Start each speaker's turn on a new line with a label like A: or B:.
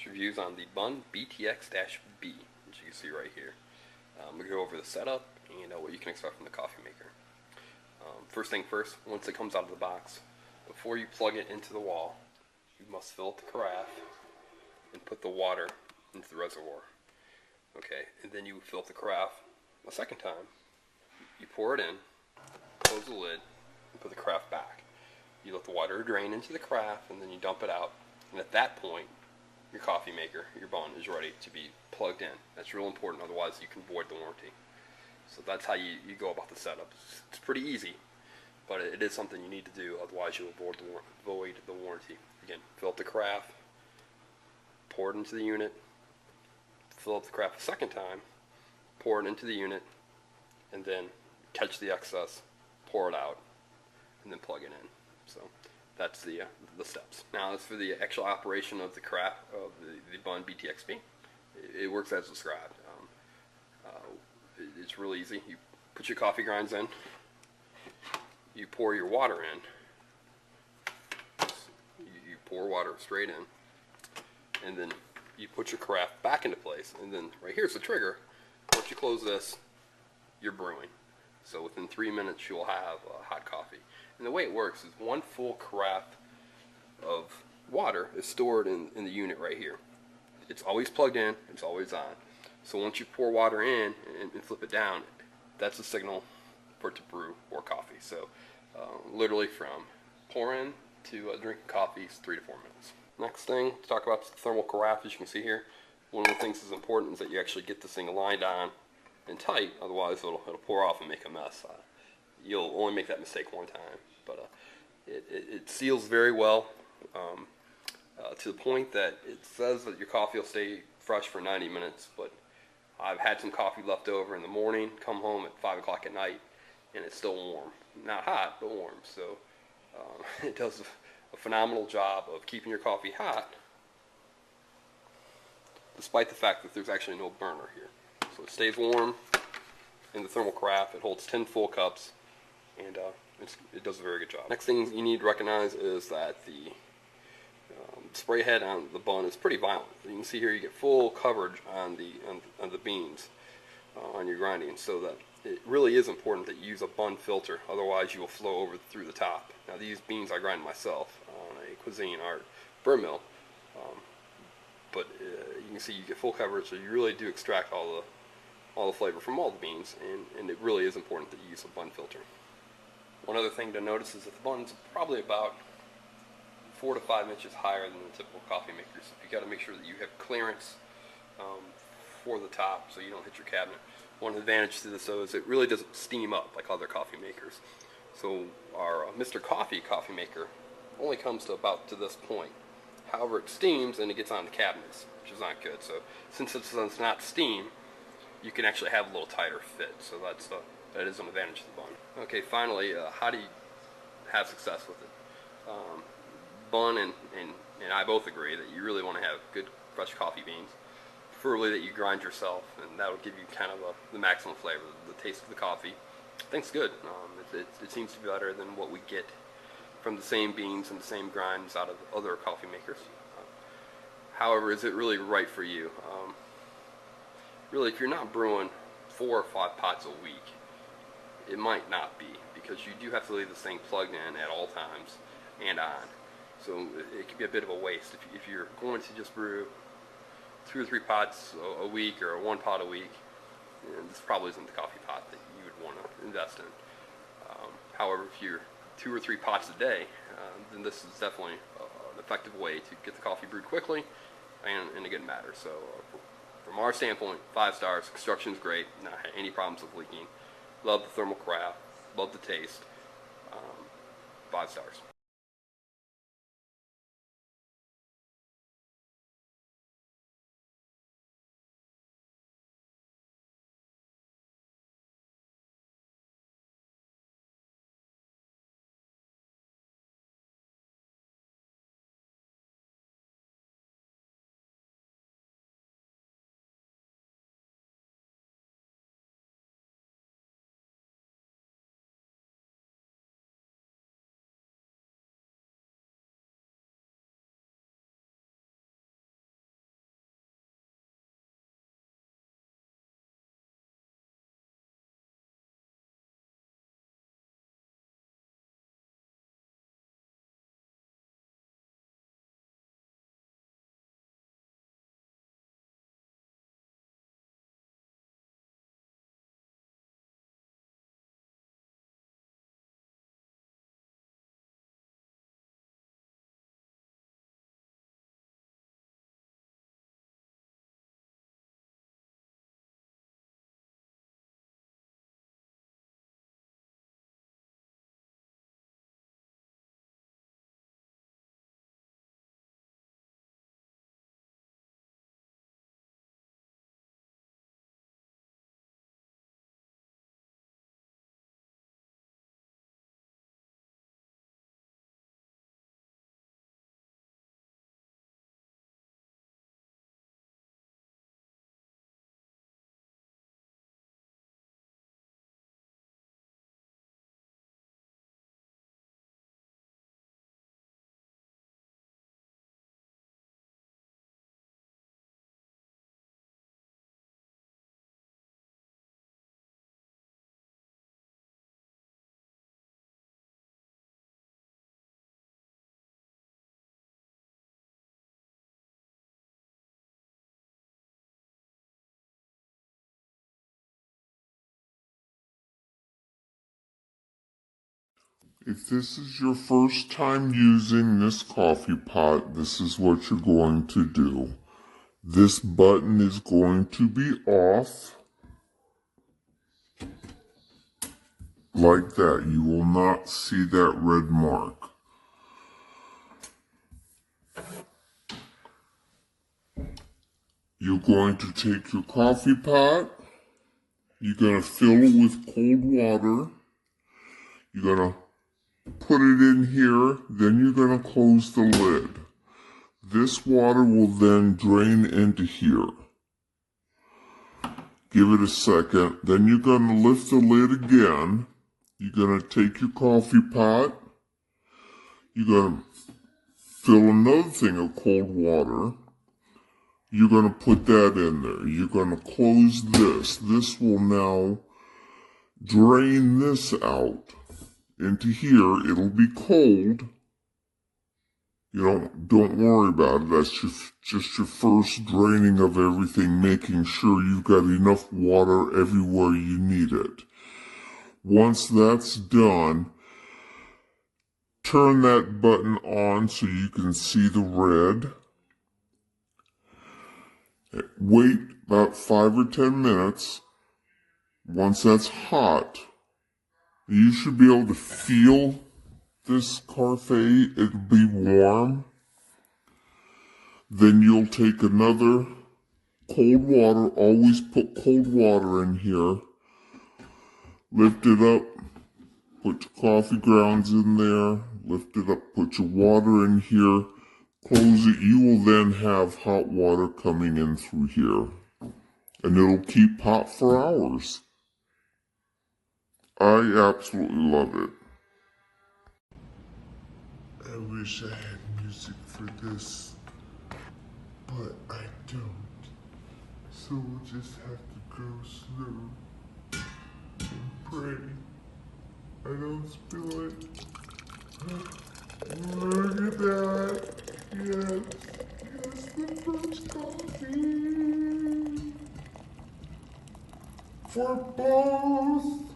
A: It's reviews on the BUNN BTX-B, as you can see right here. We go over the setup and what you can expect from the coffee maker. First thing first, once it comes out of the box, before you plug it into the wall, you must fill up the carafe and put the water into the reservoir. Okay, and then you fill up the carafe a second time. You pour it in, close the lid, and put the carafe back. You let the water drain into the carafe, and then you dump it out. And at that point, your coffee maker, your BUNN, is ready to be plugged in. That's real important, otherwise you can void the warranty. So that's how you go about the setup. It's pretty easy, but it is something you need to do, otherwise you will void the warranty. Again, fill up the carafe, pour it into the unit, fill up the carafe a second time, pour it into the unit, and then catch the excess, pour it out, and then plug it in. So that's the steps. Now, as for the actual operation of the carafe of the BUNN BTX-B, it works as described. It's really easy. You put your coffee grinds in, you pour your water in, you pour water straight in, and then you put your carafe back into place, and then right here's the trigger. Once you close this, you're brewing. So within 3 minutes you'll have hot coffee. And the way it works is one full carafe of water is stored in the unit right here. It's always plugged in, it's always on. So once you pour water in and flip it down, that's a signal for it to brew more coffee. So literally from pour in to drinking coffee is 3 to 4 minutes. Next thing to talk about is the thermal carafe. As you can see here, one of the things that's important is that you actually get this thing aligned on and tight, otherwise it'll pour off and make a mess. You'll only make that mistake one time, but it seals very well to the point that it says that your coffee will stay fresh for 90 minutes, but I've had some coffee left over in the morning, come home at 5 o'clock at night, and it's still warm. Not hot, but warm. So it does a phenomenal job of keeping your coffee hot, despite the fact that there's actually no burner here. So it stays warm in the thermal carafe. It holds 10 full cups, and it does a very good job. Next thing you need to recognize is that the spray head on the BUNN is pretty violent. You can see here you get full coverage on the beans on your grinding, so that it really is important that you use a BUNN filter, otherwise you will flow over through the top. Now, these beans I grind myself on a Cuisinart burr mill, but you can see you get full coverage, so you really do extract all the flavor from all the beans, and it really is important that you use a BUNN filter. One other thing to notice is that the BUNN is probably about 4 to 5 inches higher than the typical coffee maker, so you got to make sure that you have clearance for the top so you don't hit your cabinet. One advantage to this, though, is it really doesn't steam up like other coffee makers. So our Mr. Coffee coffee maker only comes to about to this point. However, it steams and it gets on the cabinets, which is not good. So since it does not steam, you can actually have a little tighter fit. So that is an advantage to the BUNN. Okay, finally, how do you have success with it? BUNN and I both agree that you really want to have good fresh coffee beans, preferably that you grind yourself, and that will give you kind of the maximum flavor. The taste of the coffee, I think, is good. It seems to be better than what we get from the same beans and the same grinds out of other coffee makers. However, is it really right for you? Really, if you're not brewing 4 or 5 pots a week, it might not be, because you do have to leave this thing plugged in at all times and on. So it could be a bit of a waste. If you're going to just brew 2 or 3 pots a week, or 1 pot a week, this probably isn't the coffee pot that you would want to invest in. However, if you're 2 or 3 pots a day, then this is definitely an effective way to get the coffee brewed quickly and in a good matter. So from our standpoint, 5 stars. Construction's great. Not had any problems with leaking. Love the thermal carafe. Love the taste. 5 stars.
B: If this is your first time using this coffee pot, this is what you're going to do. This button is going to be off. Like that. You will not see that red mark. You're going to take your coffee pot. You're going to fill it with cold water. You're going to put it in here. Then you're going to close the lid. This water will then drain into here. Give it a second. Then you're going to lift the lid again. You're going to take your coffee pot. You're going to fill another thing of cold water. You're going to put that in there. You're going to close this. This will now drain this out into here. It'll be cold. Don't worry about it. That's just your first draining of everything, making sure you've got enough water everywhere you need it. Once that's done, turn that button on so you can see the red. Wait about 5 or 10 minutes. Once that's hot, you should be able to feel this Carafe. It'll be warm. Then you'll take another cold water. Always put cold water in here. Lift it up. Put your coffee grounds in there. Lift it up. Put your water in here. Close it. You will then have hot water coming in through here. And it'll keep hot for hours. I absolutely love it. I wish I had music for this, but I don't. So we'll just have to go slow and pray I don't spill it. Look at that. Yes, the first coffee for both.